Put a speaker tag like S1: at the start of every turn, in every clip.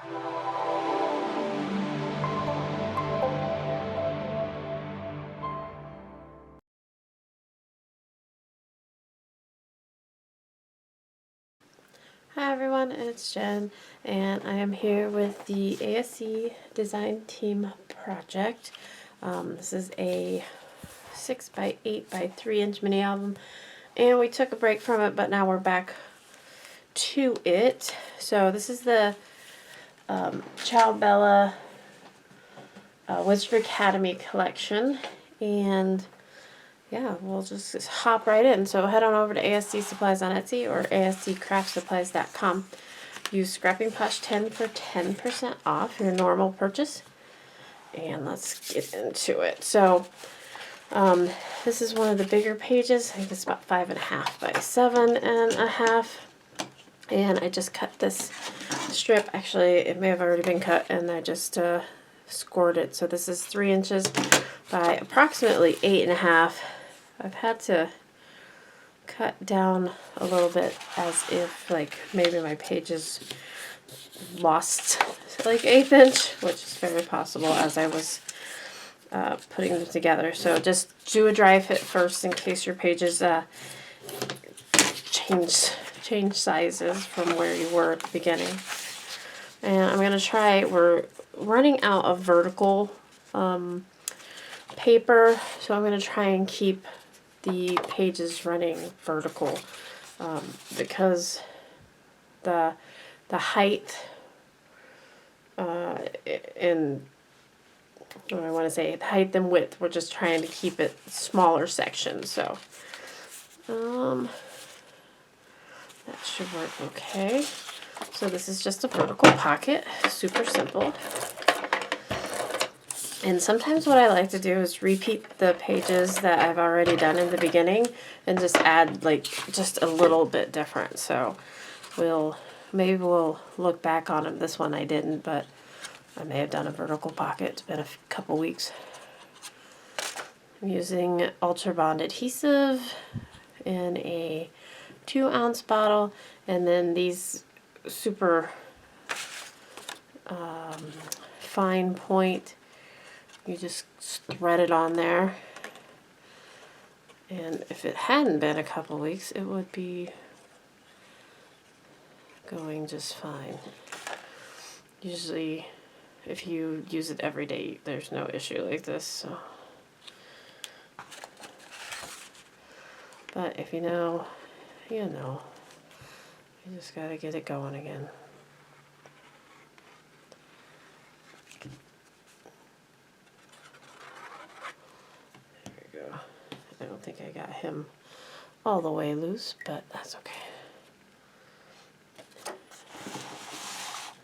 S1: Hi everyone, it's Jen, and I am here with the ASC Design Team project. This is a 6x8x3 inch mini album, and we took a break from it, but now we're back to it. So this is the Ciao Bella Wizard Academy collection, and yeah, we'll just hop right in. So head on over to ASC Supplies on Etsy or asccraftsupplies.com. Use Scrapping Posh 10 for 10% off your normal purchase. And let's get into it. So this is one of the bigger pages. I think it's about 5.5 by 7.5. And I just cut this strip. Actually, it may have already been cut, and I just scored it. So this is 3 inches by approximately 8.5. I've had to cut down a little bit as if like maybe my pages lost like 1/8 inch, which is very possible as I was putting them together. So just do a dry fit first in case your pages change sizes from where you were at the beginning. And I'm going to try, we're running out of vertical paper, so I'm going to try and keep the pages running vertical because the height and what I want to say, height and width, we're just trying to keep it smaller sections. So that should work okay. So this is just a vertical pocket, super simple. And sometimes what I like to do is repeat the pages that I've already done in the beginning and just add like just a little bit different. So maybe we'll look back on it. This one I didn't, but I may have done a vertical pocket. It's been a couple weeks. I'm using Ultra Bond adhesive in a 2-ounce bottle, and then these super fine point. You just thread it on there, and if it hadn't been a couple weeks, it would be going just fine. Usually, if you use it every day, there's no issue like this. So. But if you know, you know. You just gotta get it going again. I don't think I got him all the way loose, but that's okay.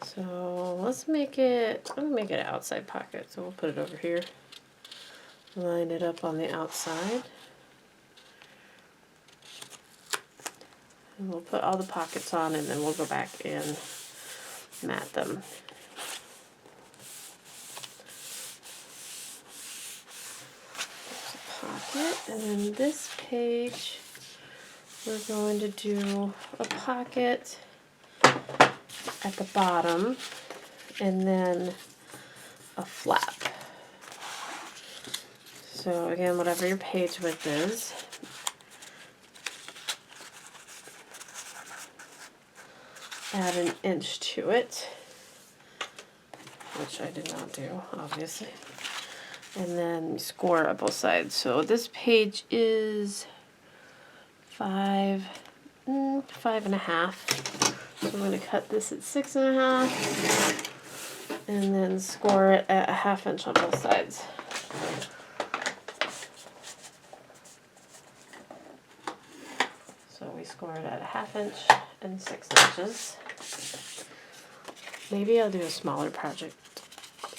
S1: So let's make it, I'm gonna make it an outside pocket. So we'll put it over here. Line it up on the outside. And we'll put all the pockets on, and then we'll go back and mat them. And then this page, we're going to do a pocket at the bottom and then a flap. So again, whatever your page width is, add 1 inch to it, which I did not do, obviously. And then score at both sides. So this page is 5.5. So I'm going to cut this at 6.5, and then score it at 1/2 inch on both sides. So we score it at 1/2 inch and 6 inches. Maybe I'll do a smaller project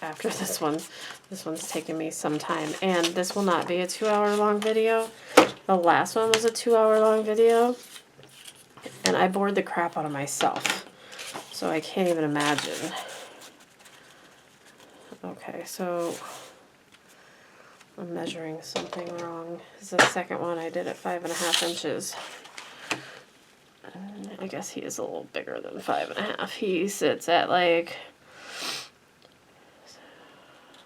S1: after this one. This one's taken me some time, and this will not be a 2-hour long video. The last one was a 2-hour long video, and I bored the crap out of myself, so I can't even imagine. Okay, so I'm measuring something wrong. This is the second one I did at 5.5 inches. I guess he is a little bigger than 5.5. He sits at like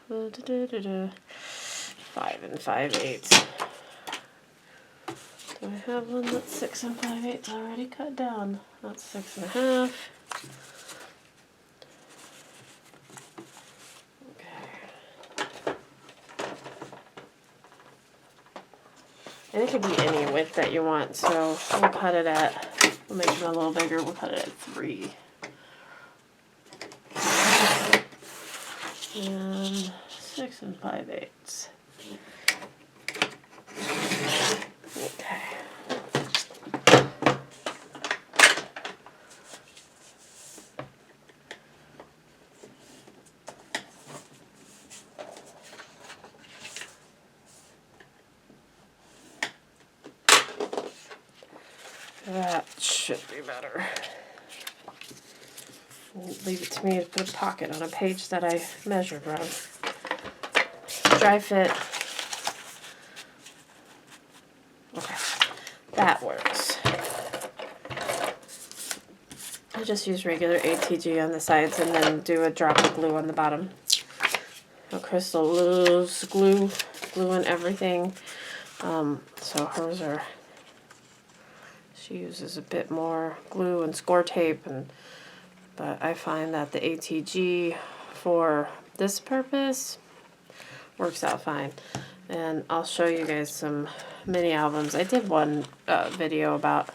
S1: 5 5/8. Do I have one that's 6 5/8 already cut down? That's 6 1/2. Okay. And it could be any width that you want, so we'll cut it at, we'll make it a little bigger, we'll cut it at 3. And 6 5/8. Okay. That should be better. Leave it to me to put a pocket on a page that I measured wrong. Dry fit. Okay, that works. I just use regular ATG on the sides and then do a drop of glue on the bottom. So Crystal loves glue and everything. So hers are, she uses a bit more glue and score tape, but I find that the ATG for this purpose works out fine. And I'll show you guys some mini albums. I did one video about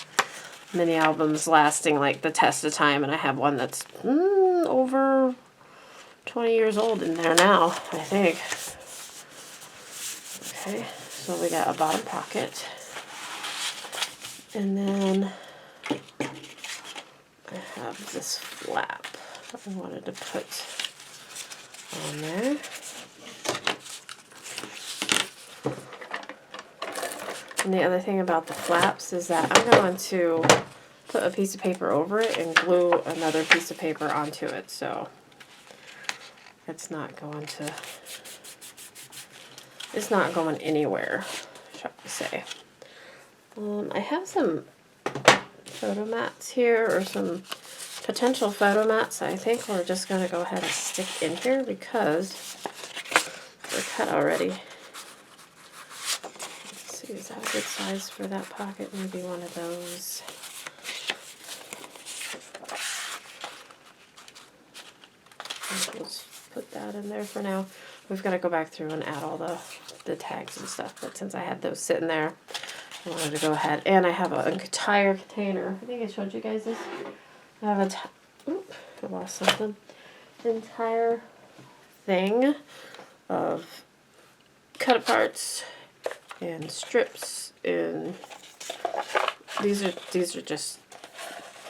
S1: mini albums lasting like the test of time, and I have one that's over 20 years old in there now, I think. Okay, so we got a bottom pocket. And then I have this flap I wanted to put on there. And the other thing about the flaps is that I'm going to put a piece of paper over it and glue another piece of paper onto it, so it's not going anywhere, shall we say. I have some photo mats here, or some potential photo mats. I think we're just going to go ahead and stick in here because they're cut already. Let's see, is that a good size for that pocket? Maybe one of those. Let's put that in there for now. We've got to go back through and add all the tags and stuff, but since I had those sitting there, I wanted to go ahead. And I have an entire container. I think I showed you guys this. I have I lost something. Entire thing of cut aparts and strips, and these are just,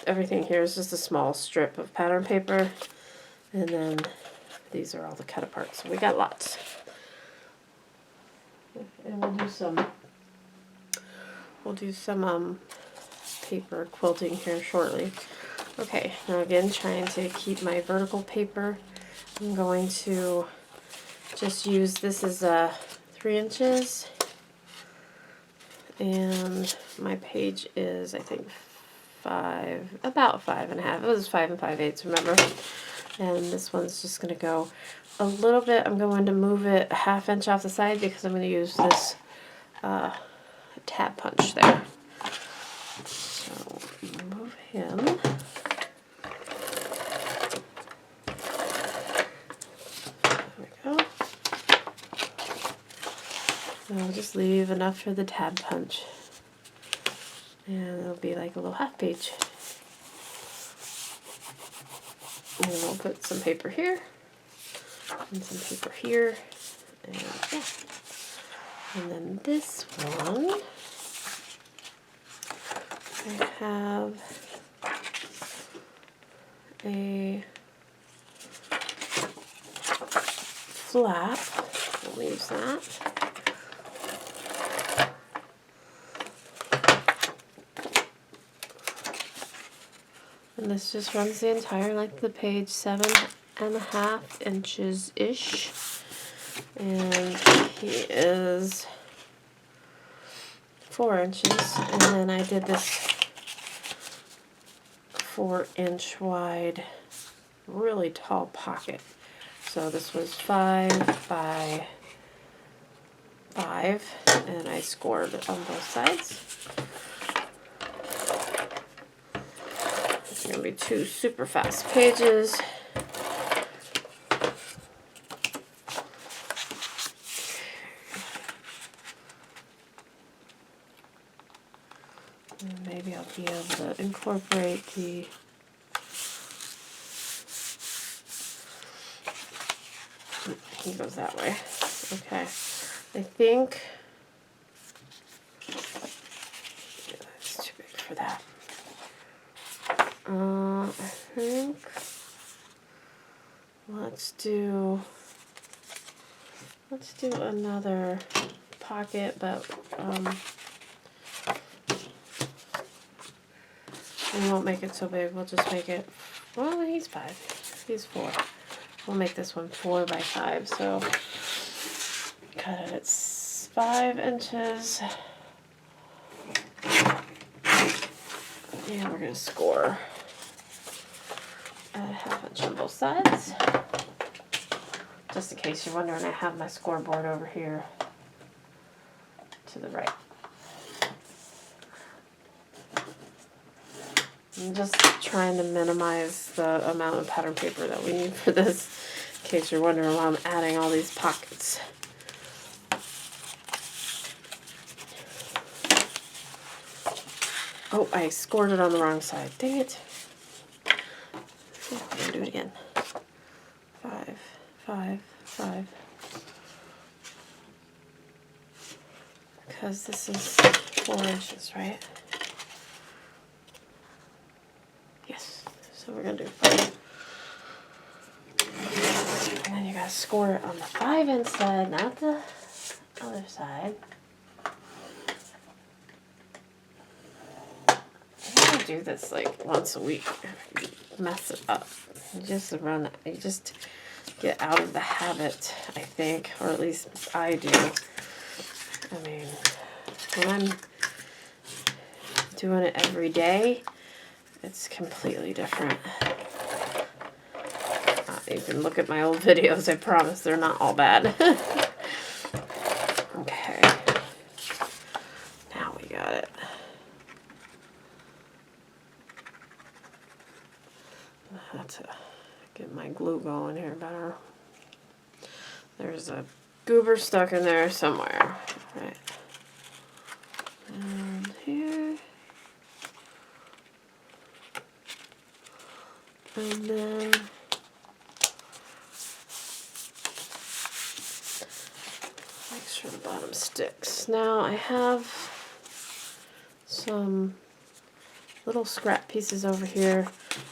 S1: everything here is just a small strip of pattern paper, and then these are all the cut aparts. So we got lots. And we'll do some paper quilting here shortly. Okay, now again, trying to keep my vertical paper, I'm going to just use, this is 3 inches, and my page is, I think, about 5 1/2. It was 5 5/8, remember? And this one's just going to go a little bit. I'm going to move it a 1/2 inch off the side because I'm going to use this tab punch there. So move him. There we go. And I'll just leave enough for the tab punch, and it'll be like a little 1/2 page. And we'll put some paper here and some paper here, and yeah. And then this one, I have a flap. We'll use that. And this just runs the entire length of the page, 7 1/2 inches-ish. And he is 4 inches. And then I did this 4-inch wide, really tall pocket So this was 5 by 5, and I scored on both sides. It's going to be 2 super fast pages. And maybe I'll be able to incorporate the he goes that way. Okay. I think it's too big for that. I think let's do another pocket, but we won't make it so big. We'll just make it, well, he's 5. He's 4. We'll make this one 4 by 5. So cut it at 5 inches. And we're going to score a 1/2 inch on both sides. Just in case you're wondering, I have my scoreboard over here to the right. I'm just trying to minimize the amount of pattern paper that we need for this, in case you're wondering why I'm adding all these pockets. Oh, I scored it on the wrong side. Dang it. I'm going to do it again. 5, 5, 5. Because this is 4 inches, right? Yes. So we're going to do 5. And then you got to score it on the 5-inch side, not the other side. Do this like once a week. You mess it up. You just get out of the habit, I think, or at least I do. I mean, when I'm doing it every day, it's completely different. You can look at my old videos, I promise they're not all bad. Okay. Now we got it. I have to get my glue going here better. There's a goober stuck in there somewhere. Right. And here. And then make sure the bottom sticks. Now I have some little scrap pieces over here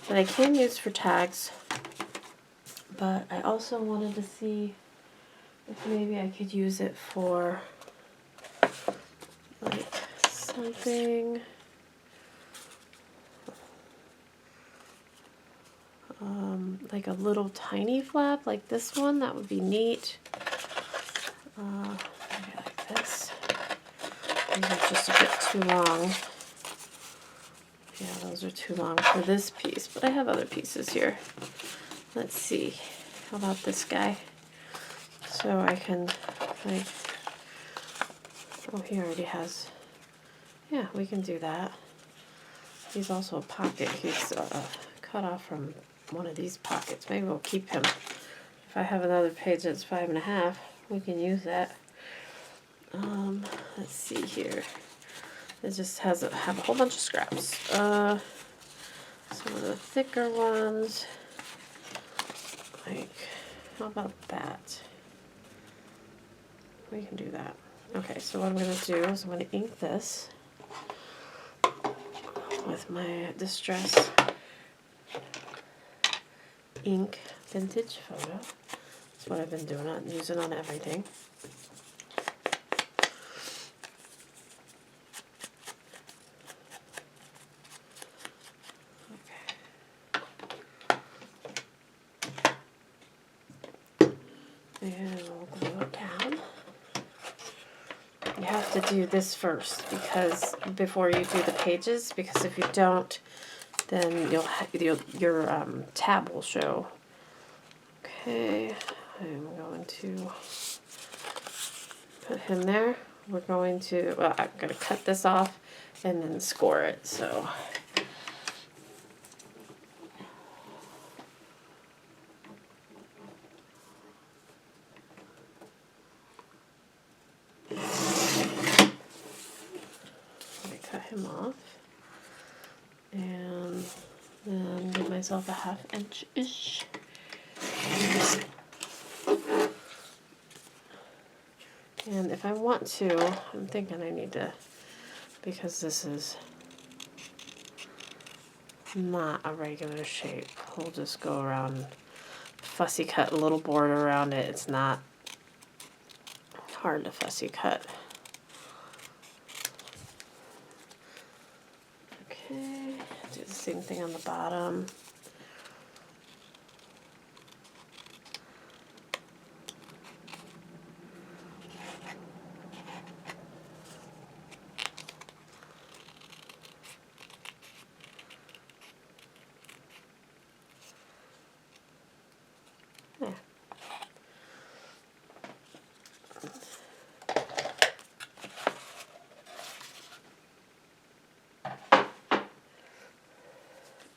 S1: that I can use for tags, but I also wanted to see if maybe I could use it for like something like a little tiny flap like this one. That would be neat. Maybe like this. These are just a bit too long. Yeah, those are too long for this piece, but I have other pieces here. Let's see. How about this guy? So I can, like, oh, he already has, yeah, we can do that. He's also a pocket. He's cut off from one of these pockets. Maybe we'll keep him. If I have another page that's 5 1/2, we can use that. Let's see here. It just have a whole bunch of scraps. Some of the thicker ones. Like, how about that? We can do that. Okay, so what I'm going to do is I'm going to ink this with my Distress ink vintage photo. That's what I've been doing. I'm using on everything. And we'll glue it down. You have to do this first because before you do the pages, because if you don't, then your tab will show. Okay, I'm going to put him there. We're going to, well, I'm going to cut this off and then score it, so. Cut him off, and then give myself a 1/2 inch-ish. And if I want to, I'm thinking I need to, because this is not a regular shape, we'll just go around, fussy cut a little border around it. It's not hard to fussy cut. Okay, do the same thing on the bottom. There.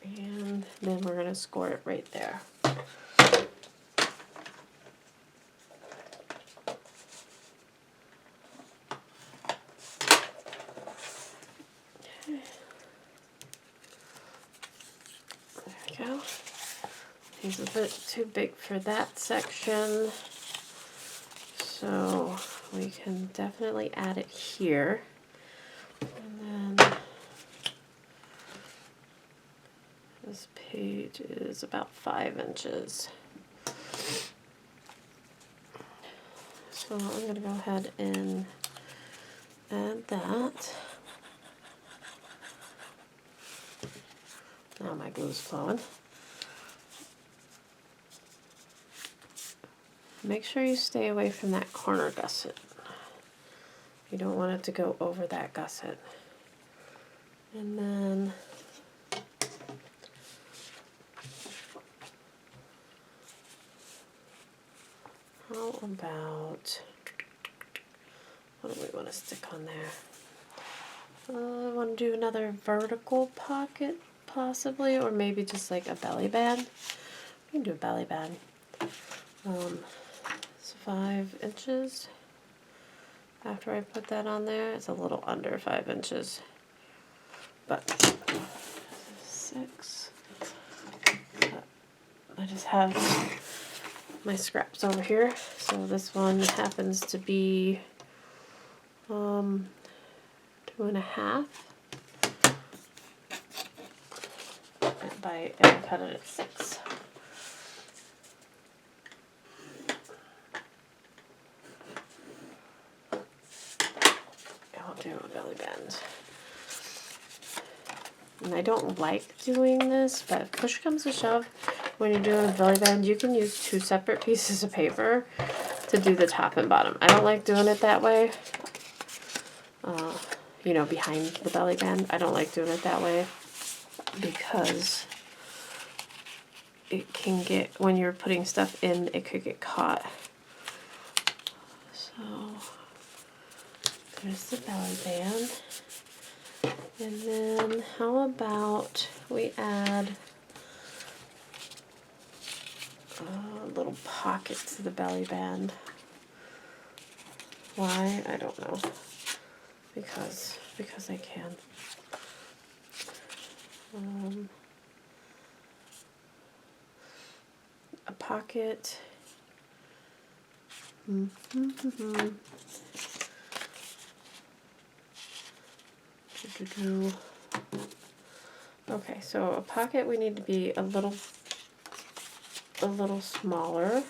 S1: And then we're going to score it right there. There we go. He's a bit too big for that section, so we can definitely add it here. And then this page is about 5 inches. So I'm going to go ahead and add that. Now my glue's flowing. Make sure you stay away from that corner gusset. You don't want it to go over that gusset. And then how about, what do we want to stick on there? I want to do another vertical pocket possibly, or maybe just like a belly band. We can do a belly band. It's 5 inches. After I put that on there, it's a little under 5 inches, but 6. I just have my scraps over here. So this one happens to be 2.5. And I cut it at 6. I'll do a belly band. And I don't like doing this, but if push comes to shove, when you're doing a belly band, you can use 2 separate pieces of paper to do the top and bottom. I don't like doing it that way. You know, behind the belly band. I don't like doing it that way because it can get, when you're putting stuff in, it could get caught. So there's the belly band. And then how about we add a little pocket to the belly band. Why? I don't know. Because I can. A pocket. Okay, so a pocket we need to be a little smaller,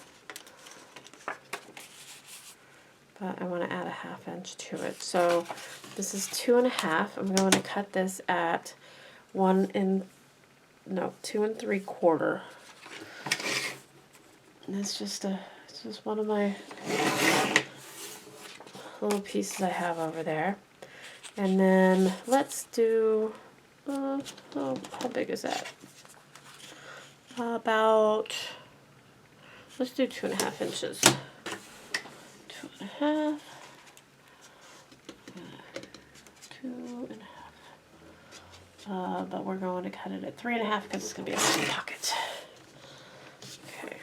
S1: but I want to add a 1/2 inch to it. So this is 2.5. I'm going to cut this at 2 3/4. And it's just one of my little pieces I have over there. And then let's do, how big is that? About let's do 2.5 inches. 2.5. 2.5. But we're going to cut it at 3.5 because it's going to be a small pocket. Okay,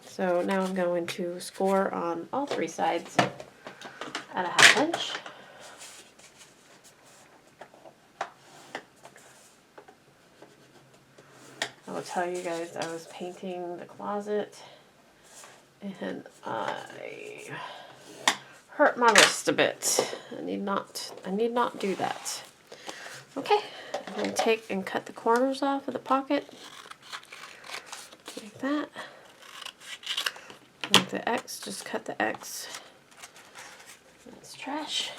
S1: so now I'm going to score on all 3 sides at 1/2 inch. I will tell you guys, I was painting the closet and I hurt my wrist a bit. I need not do that. Okay, I'm going to take and cut the corners off of the pocket like that. With the X, just cut the X. That's trash.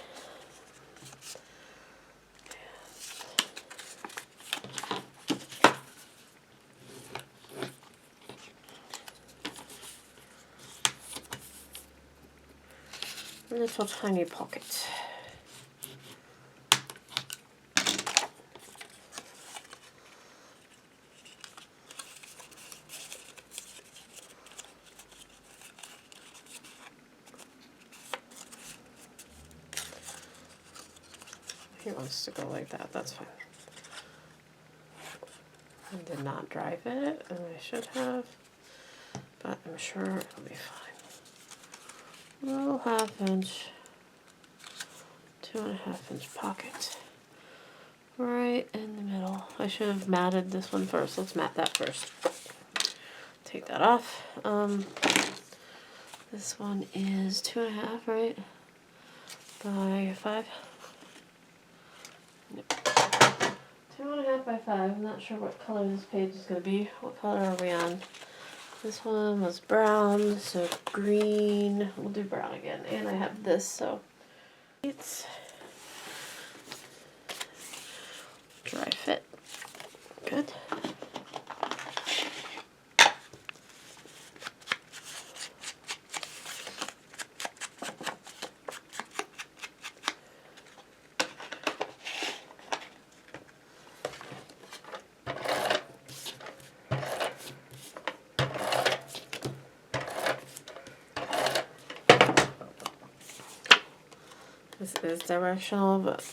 S1: A little tiny pocket. He wants to go like that, that's fine. I did not drive it, and I should have, but I'm sure it'll be fine. Little 1/2 inch, 2.5 inch pocket. Right in the middle. I should have matted this one first. Let's mat that first. Take that off. This one is 2.5, right? By 5. Yep. 2.5 by 5. I'm not sure what color this page is going to be. What color are we on? This one was brown, so green. We'll do brown again. And I have this, so it's dry fit. Good. This is directional, but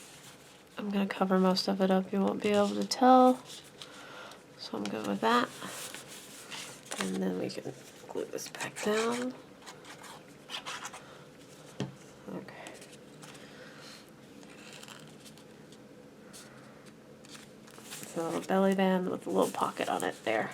S1: I'm going to cover most of it up. You won't be able to tell. So I'm good with that. And then we can glue this back down. Okay. So a belly band with a little pocket on it there.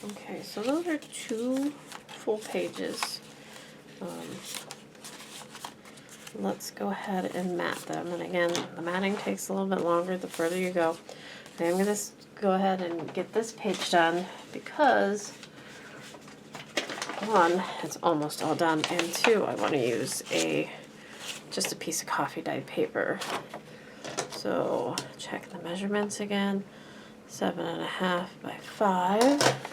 S1: Okay, so those are 2 full pages. Let's go ahead and mat them. And again, the matting takes a little bit longer the further you go. And I'm going to go ahead and get this page done because 1, it's almost all done, and 2, I want to use just a piece of coffee dyed paper. So check the measurements again. 7.5 by 5.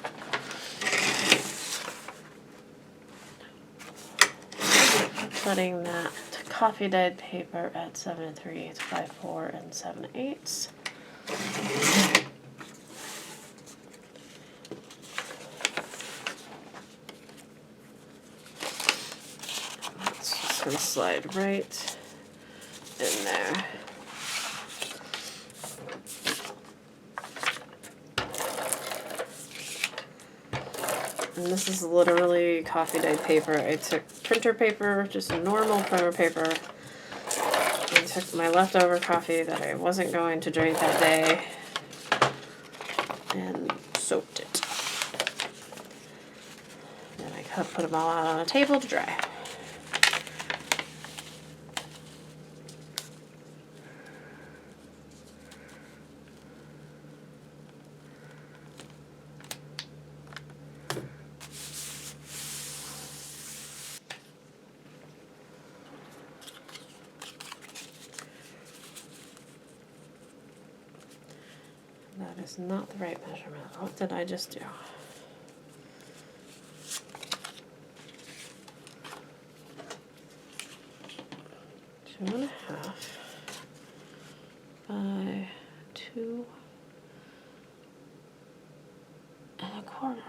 S1: Cutting that coffee dyed paper at 7 3/8 by 4 and 7/8. It's just going to slide right in there. And this is literally coffee dyed paper. I took printer paper, just normal printer paper, and took my leftover coffee that I wasn't going to drink that day and soaked it. Then I put them all out on a table to dry. That is not the right measurement. What did I just do? Two and a half by 2 corner.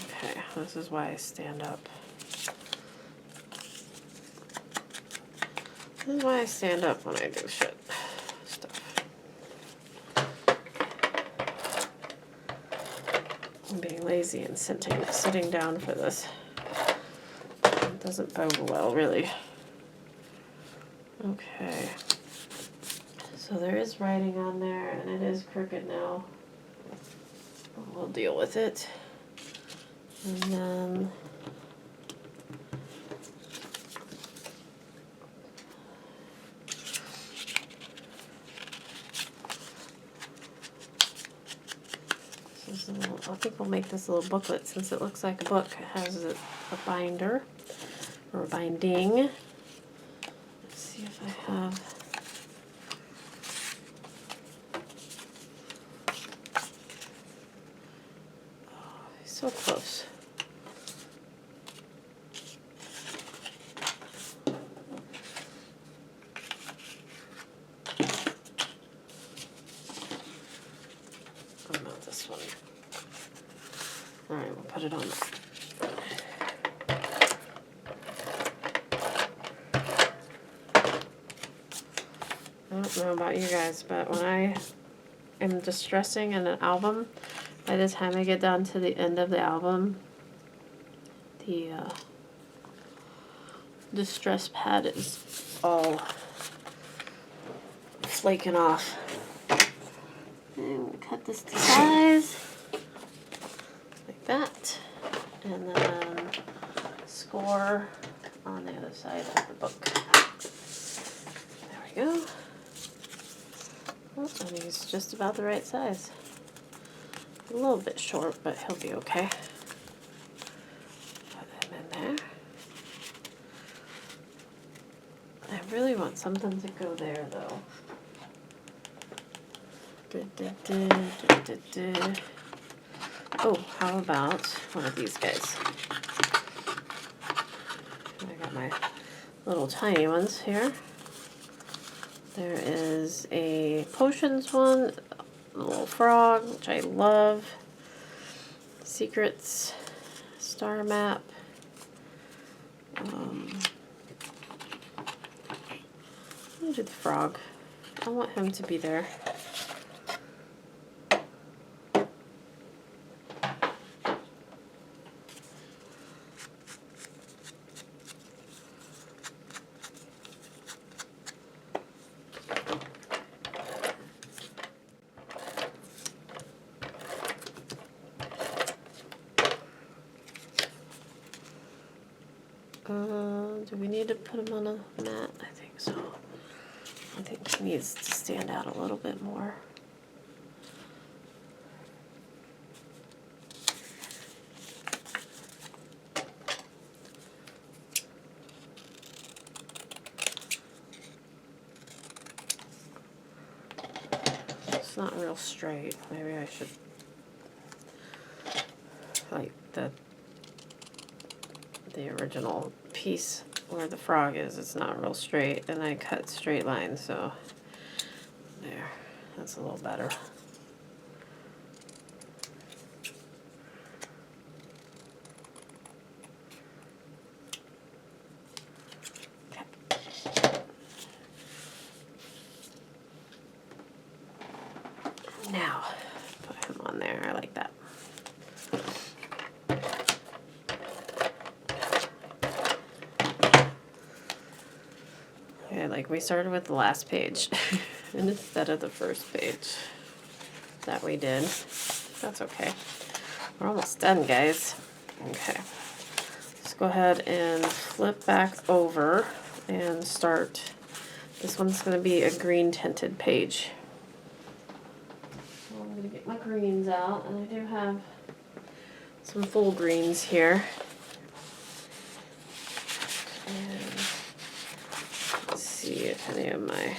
S1: Okay, this is why I stand up. This is why I stand up when I do stuff. I'm being lazy and sitting down for this. It doesn't bode well, really. Okay. So there is writing on there, and it is crooked now. We'll deal with it. And then I think we'll make this a little booklet since it looks like a book. It has a binder or a binding. Let's see if I have. Oh, he's so close. Oh, not this one. All right, we'll put it on. I don't know about you guys, but when I am distressing in an album, by the time I get down to the end of the album, the distress pad is all flaking off. And we'll cut this to size. That, and then score on the other side of the book. There we go. Oh, and he's just about the right size. A little bit short, but he'll be okay. Put him in there. I really want something to go there, though. Oh, how about one of these guys? I got my little tiny ones here. There is a potions one, a little frog, which I love. Secrets, star map. I'm gonna do the frog. I want him to be there. Do we need to put him on a mat? I think so. I think he needs to stand out a little bit more. It's not real straight. Maybe I should, like the original piece where the frog is, it's not real straight, and I cut straight lines, so there, that's a little better. Okay. Now, put him on there, I like that. Like we started with the last page instead of the first page that we did. That's okay. We're almost done, guys. Okay. Let's go ahead and flip back over and start. This one's going to be a green tinted page. So I'm going to get my greens out, and I do have some full greens here. And see if any of my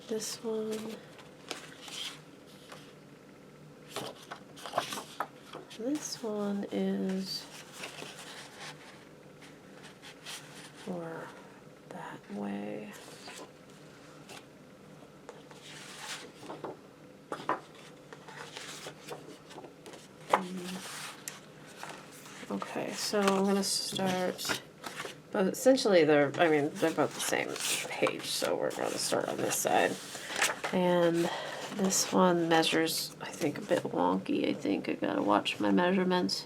S1: This one. This one is for that way. Okay, so I'm gonna start, but essentially they're both the same page, so we're gonna start on this side. And this one measures, I think, a bit wonky. I think I gotta watch my measurements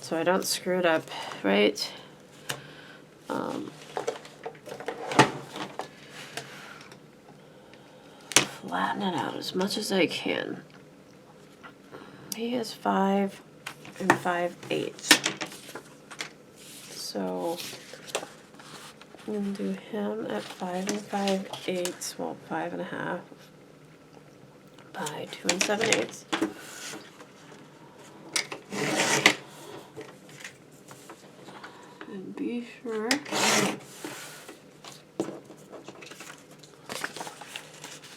S1: so I don't screw it up, right? Flatten it out as much as I can. He is 5 5/8. So I'm gonna do him at 5 5/8, well, 5 1/2 by 2 7/8. And be sure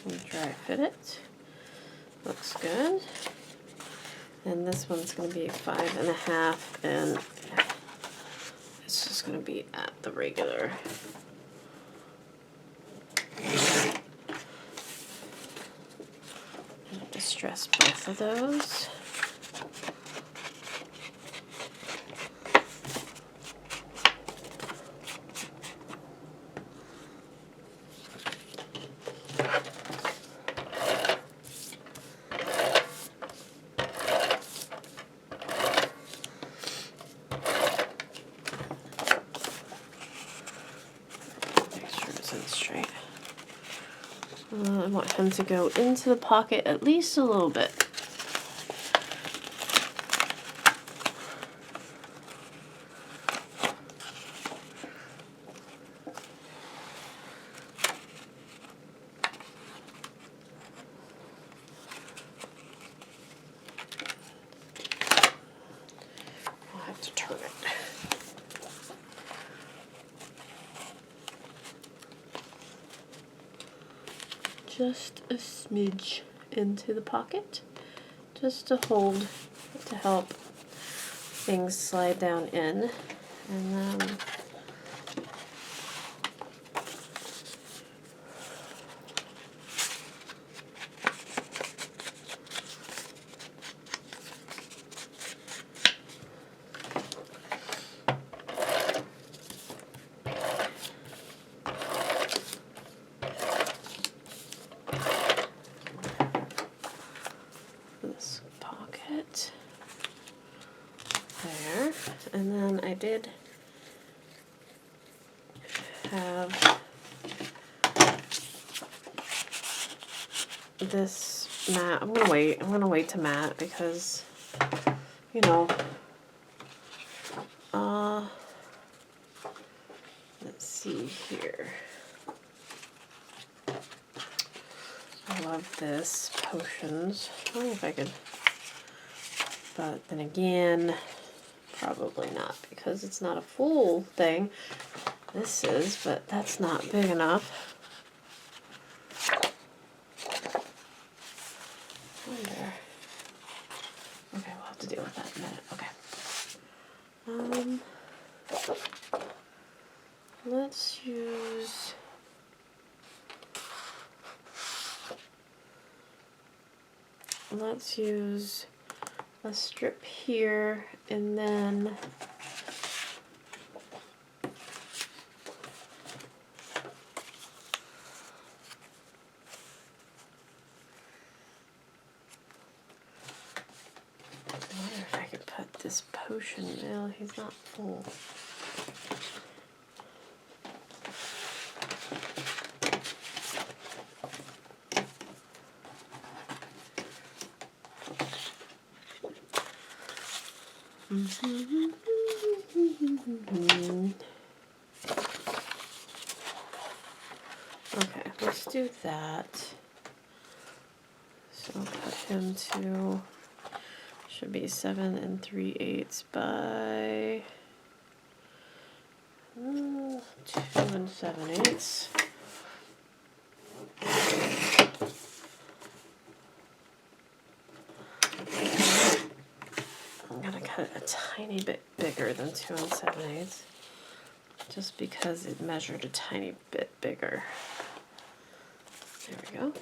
S1: we dry fit it. Looks good. And this one's going to be 5 1/2, and it's just going to be at the regular. Distress both of those. Straight. I want him to go into the pocket at least a little bit. I'll have to turn it. Just a smidge into the pocket, just to hold, to help things slide down in, and then this pocket there, and then I did have this mat. I'm gonna wait to mat because, you know, let's see here. I love this potions. I don't know if I could, but then again, probably not because it's not a full thing. This is, but that's not big enough. Wonder. Okay, we'll have to deal with that in a minute. Okay. Let's use. Let's use a strip here, and then I wonder if I could put this potion. Well, he's not full. Okay, let's do that. So I'll put him to, should be 7 3/8 by 2 7/8. cut it a tiny bit bigger than 2 7/8, just because it measured a tiny bit bigger. There we go.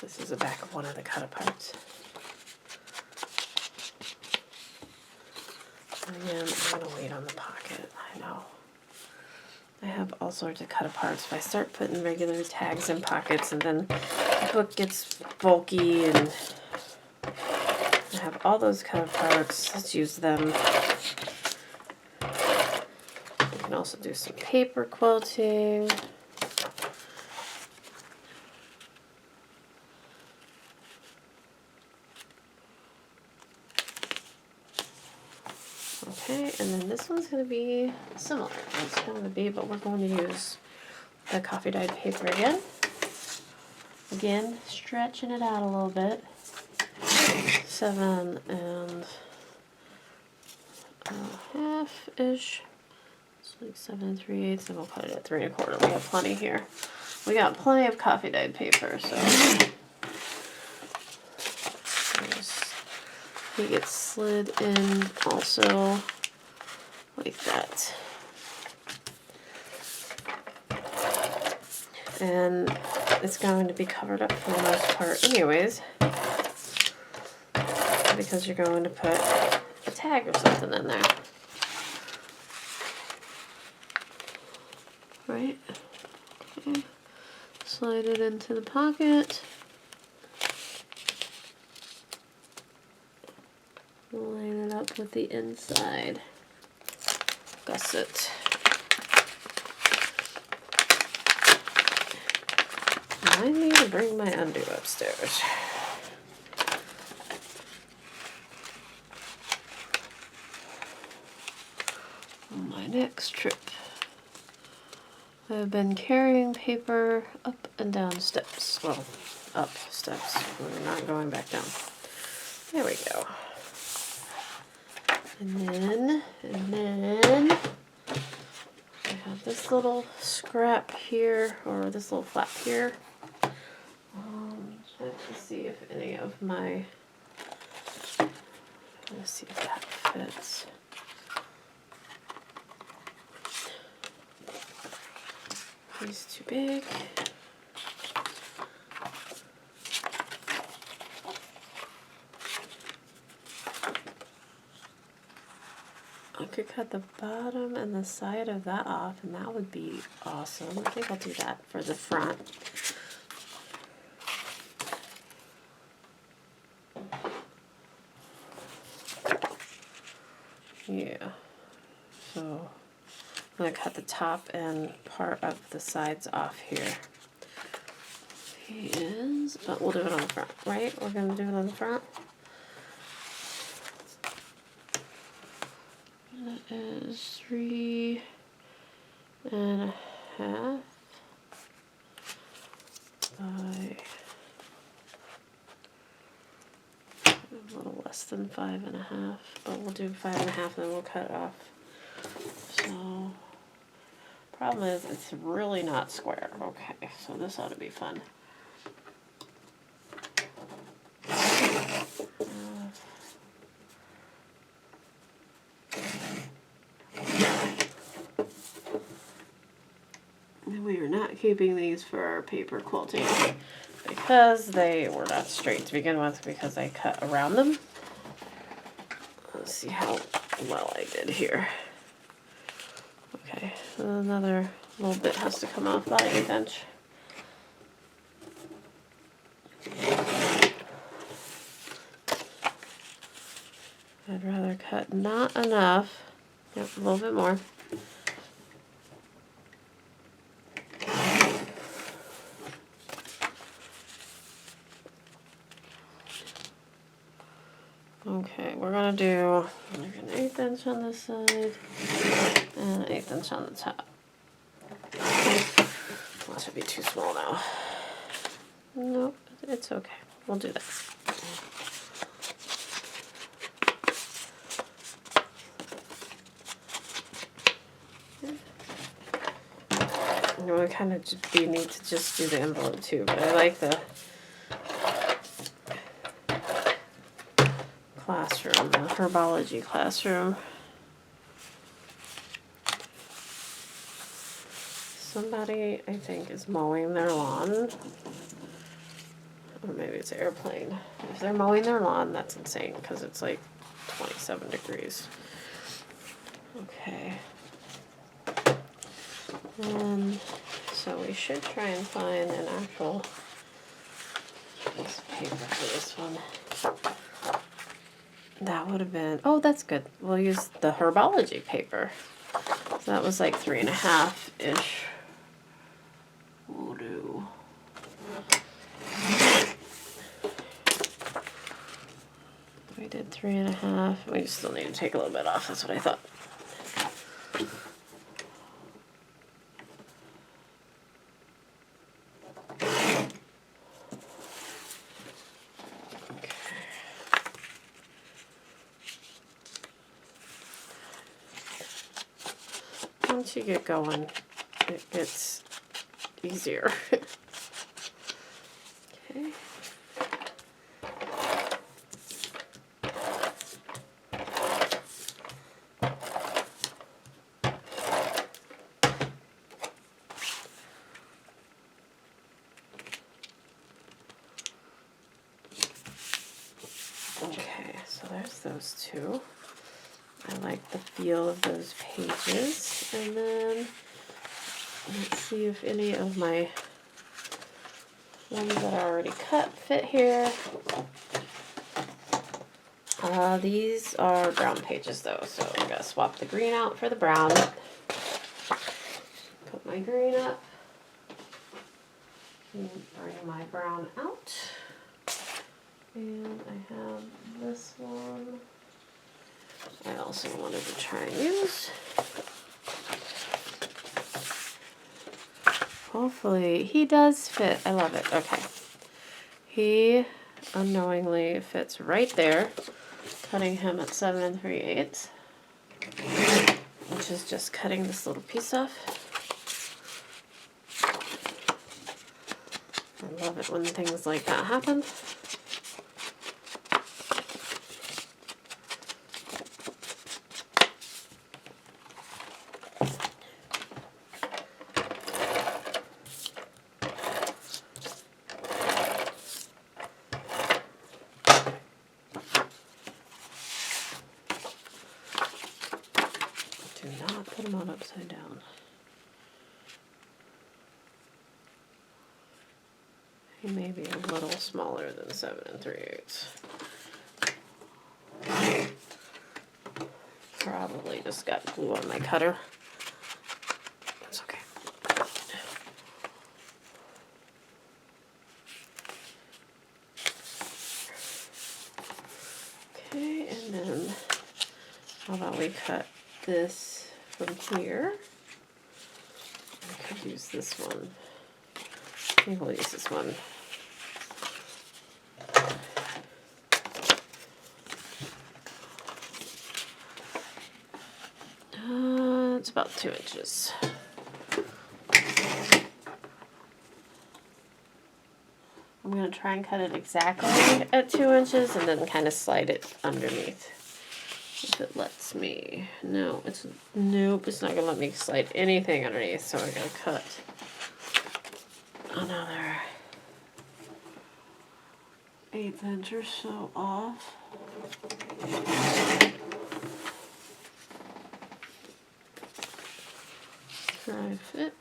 S1: This is the back of one of the cut aparts. Again, I'm going to wait on the pocket. I know. I have all sorts of cut aparts. If I start putting regular tags in pockets and then the book gets bulky and I have all those cut aparts, let's use them. You can also do some paper quilting. Okay, and then this one's going to be similar. It's going to be, but we're going to use the coffee dyed paper again. Again, stretching it out a little bit. 7 1/2-ish. It's like 7 3/8, and we'll cut it at 3 1/4. We have plenty here. We got plenty of coffee dyed paper, so he gets slid in also like that. And it's going to be covered up for the most part anyways, because you're going to put a tag or something in there. Right? Okay. Slide it into the pocket. Line it up with the inside. Gusset. Remind me to bring my UnDu upstairs. On my next trip, I've been carrying paper up and down steps. Well, up steps. We're not going back down. There we go. And then I have this little scrap here, or this little flap here. Check to see if any of my, let's see if that fits. He's too big. I could cut the bottom and the side of that off, and that would be awesome. I think I'll do that for the front. Yeah. So I'm going to cut the top and part of the sides off here. He is, but we'll do it on the front, right? We're going to do it on the front. That is 3 1/2 by a little less than 5 1/2, but we'll do 5 1/2 and then we'll cut it off. So, problem is it's really not square. Okay, so this ought to be fun. We are not keeping these for our paper quilting because they were not straight to begin with, because I cut around them. Let's see how well I did here. Okay, another little bit has to come off by 1/8 inch. I'd rather cut not enough. Yep, a little bit more. Okay, we're gonna do an 1/8 inch on this side and an 1/8 inch on the top. Well, that should be too small now. Nope, it's okay. We'll do that. We kind of need to just do the envelope too, but I like the herbology classroom. Somebody, I think, is mowing their lawn. Or maybe it's an airplane. If they're mowing their lawn, that's insane because it's like 27 degrees. Okay. And so we should try and find an actual piece of paper for this one. That would have been, oh, that's good. We'll use the herbology paper. So that was like 3.5-ish. We'll do. We did 3.5. We still need to take a little bit off. That's what I thought. Once you get going, it gets easier. Okay. Okay, so there's those two. I like the feel of those pages. And then let's see if any of my ones that are already cut fit here. These are brown pages though, so I'm gonna swap the green out for the brown. Put my green up. And bring my brown out. And I have this one. I also wanted to try and use. Hopefully, he does fit. I love it. Okay. He unknowingly fits right there. Cutting him at 7 3/8, which is just cutting this little piece off. I love it when things like that happen. Do not put them on upside down. He may be a little smaller than 7 3/8. Probably just got glue on my cutter. That's okay. Okay, and then how about we cut this from here? I could use this one. I think we'll use this one. It's about 2 inches. I'm going to try and cut it exactly at 2 inches and then kind of slide it underneath. If it lets me. No, nope, it's not going to let me slide anything underneath, so I got to cut another 1/8 inch or so off. Try fit.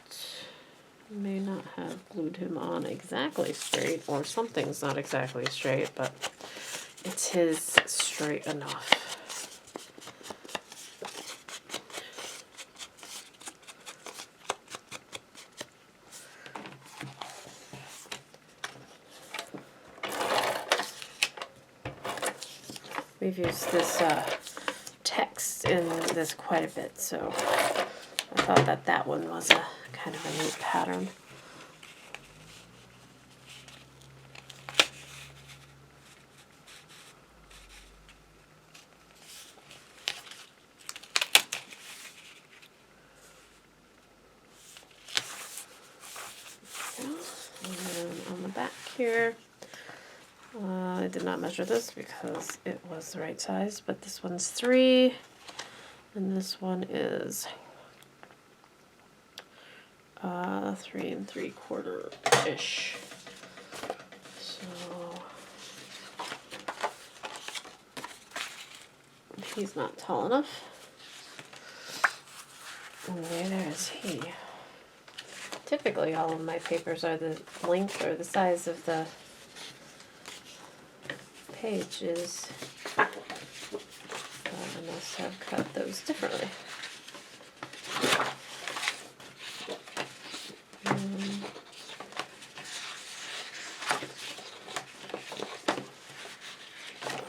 S1: May not have glued him on exactly straight, or something's not exactly straight, but it's his straight enough. We've used this text in this quite a bit, so I thought that one was a kind of a neat pattern. And then on the back here, I did not measure this because it was the right size, but this one's 3, and this one is 3 3/4-ish. So he's not tall enough. And neither is he. Typically all of my papers are the length or the size of the pages. I must have cut those differently.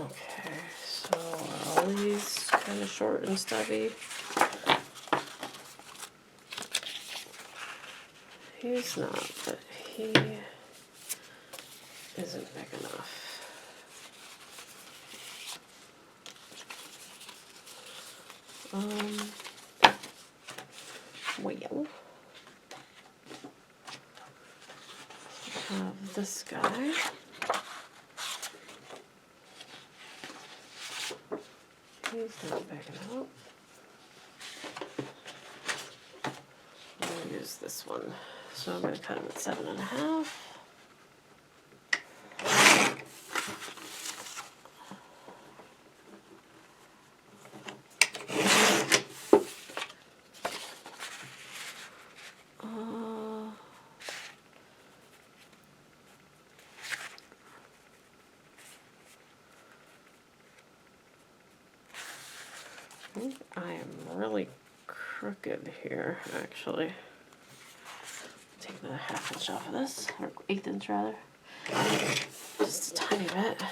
S1: Okay, so are all these kind of short and stubby? He's not, but he isn't big enough. Well, have this guy. He's not big enough. I'm going to use this one. So I'm going to cut him at 7.5. I am really crooked here, actually. Take another 1/2 inch off of this, or 1/8 inch rather. Just a tiny bit.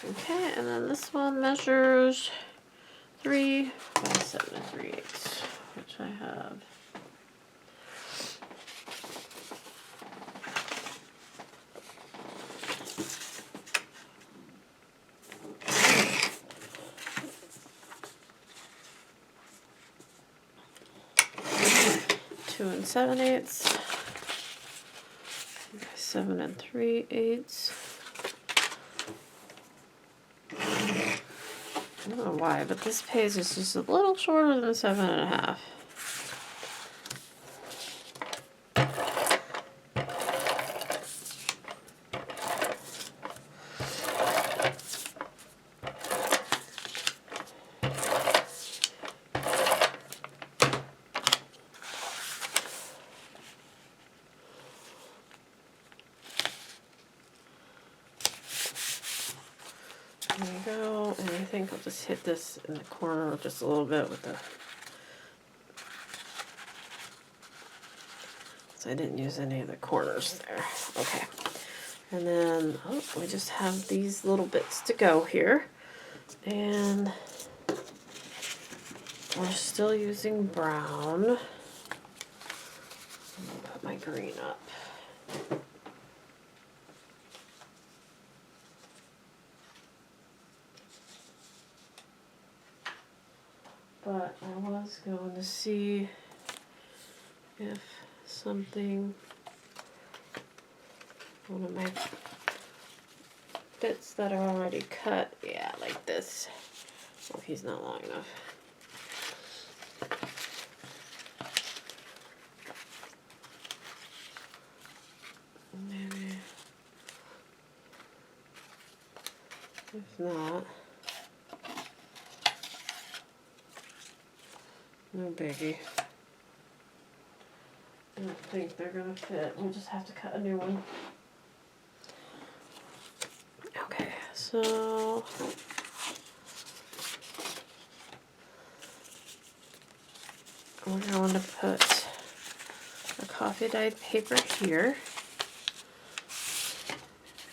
S1: Okay, and then this one measures 3 by 7 3/8, which I have. Two and 7/8, 7 3/8. I don't know why, but this page is just a little shorter than 7.5. There you go, and I think I'll just hit this in the corner just a little bit with the, so I didn't use any of the corners there. Okay, and then we just have these little bits to go here, and we're still using brown. I'm gonna put my green up. But I was going to see if something, one of my bits that are already cut, yeah, like this. Oh, he's not long enough. Maybe, if not, no biggie. I don't think they're gonna fit. We'll just have to cut a new one. Okay, so we're going to put a coffee dyed paper here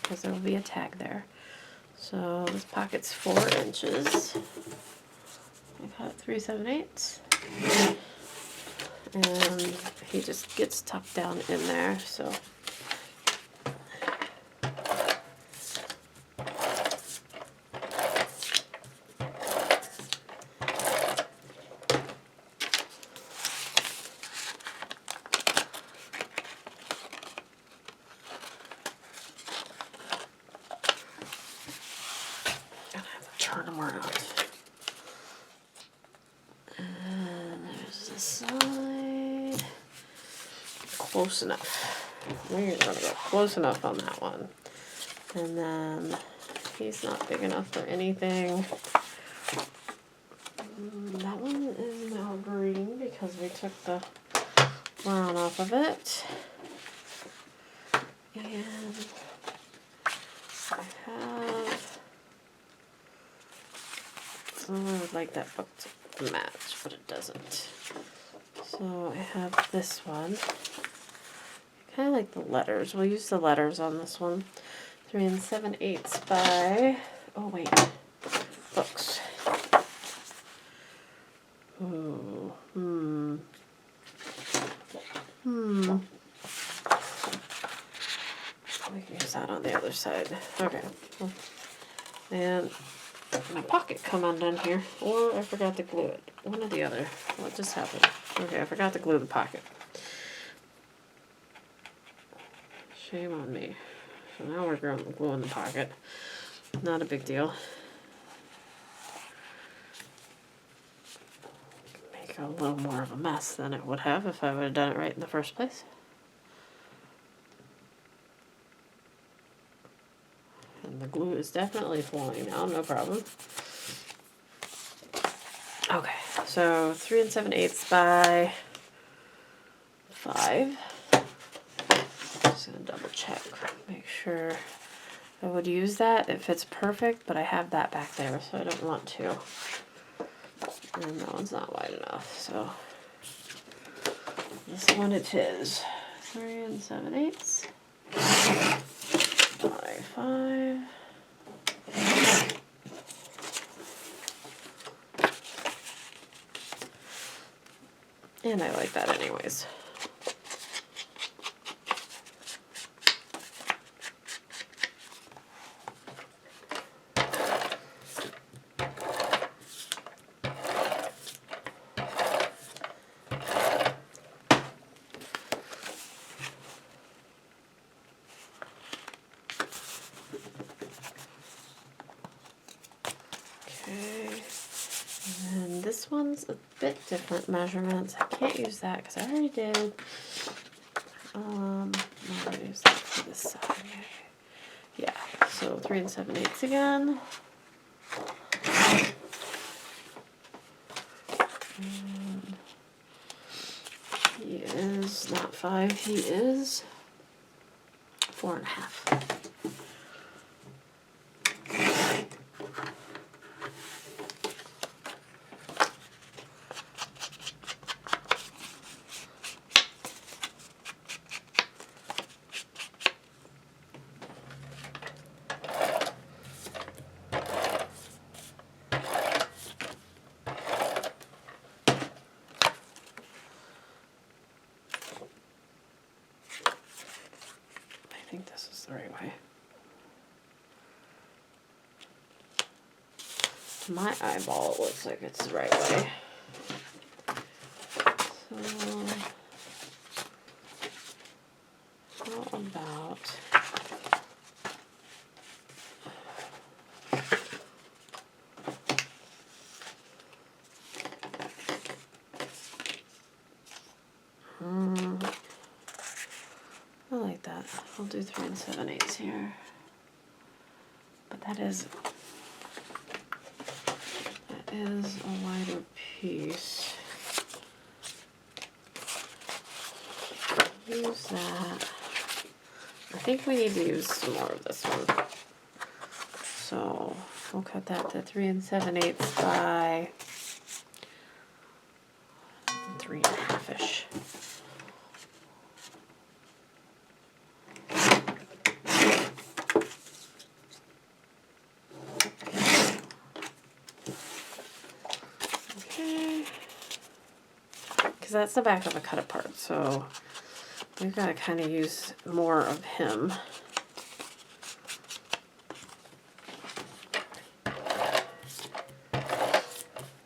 S1: because there will be a tag there. So this pocket's 4 inches. I cut 3 7/8, and he just gets tucked down in there. So we're not. And there's the side. Close enough. We're gonna go close enough on that one. And then he's not big enough for anything. That one is now green because we took the brown off of it. And I have, I would like that book to match, but it doesn't. So I have this one. I kind of like the letters. We'll use the letters on this one. 3 7/8 by, oh wait, books. Ooh, We can use that on the other side. Okay. And my pocket come undone here, or I forgot to glue it. One or the other. What just happened? Okay, I forgot to glue the pocket. Shame on me. So now we're gluing the pocket. Not a big deal. Make a little more of a mess than it would have if I would have done it right in the first place. And the glue is definitely flowing now, no problem. Okay, so 3 7/8 by 5. Just gonna double check, make sure I would use that. It fits perfect, but I have that back there, so I don't want to. And that one's not wide enough, so this one it is. 3 7/8 by 5. And I like that anyways. Okay, and this one's a bit different measurements. I can't use that because I already did. I'm gonna use that for this side. Yeah, so 3 7/8 again. And he is not 5, he is 4.5. I think this is the right way. To my eyeball, it looks like it's the right way. So, how about I like that. I'll do 3 7/8 here. But that is a wider piece. Use that. I think we need to use some more of this one. So we'll cut that to 3 7/8 by 3.5-ish. Because that's the back of a cut apart, so we've got to kind of use more of him.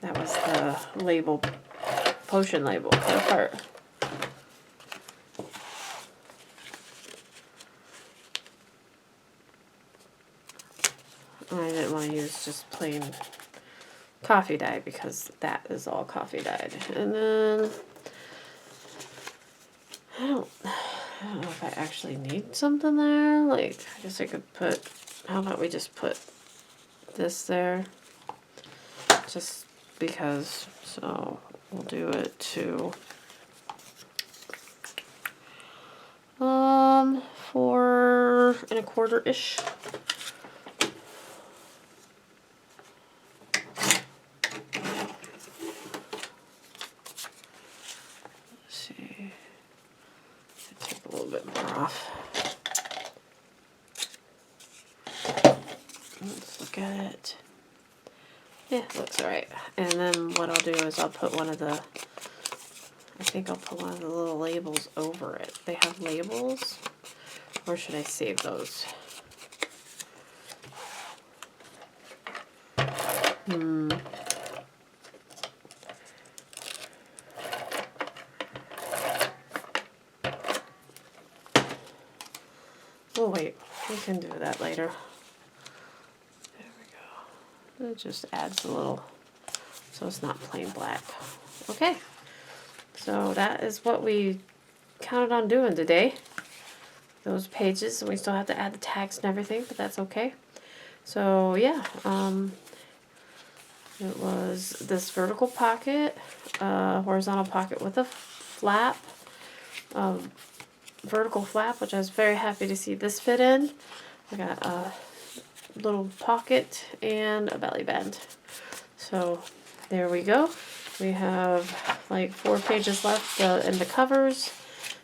S1: That was the label, potion label, cut apart. I didn't want to use just plain coffee dye because that is all coffee dyed. And then I don't know if I actually need something there. Like, I guess I could put, how about we just put this there? Just because, so we'll do it to 4 1/4-ish. Let's see. Take a little bit more off. Let's look at it. Yeah, looks alright. And then what I'll do is I'll put one of the, I think I'll put one of the little labels over it. They have labels, or should I save those? Oh wait, we can do that later. There we go. It just adds a little, so it's not plain black. Okay, so that is what we counted on doing today. Those pages, and we still have to add the tags and everything, but that's okay. So yeah, it was this vertical pocket, horizontal pocket with a flap, vertical flap, which I was very happy to see this fit in. I got a little pocket and a belly band. So there we go. We have like 4 pages left in the covers.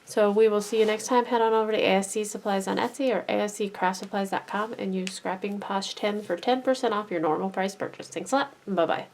S1: So we will see you next time. Head on over to ASC Supplies on Etsy or ASCCraftSupplies.com and use Scrapping Posh 10 for 10% off your normal price purchase. Thanks a lot. Bye-bye.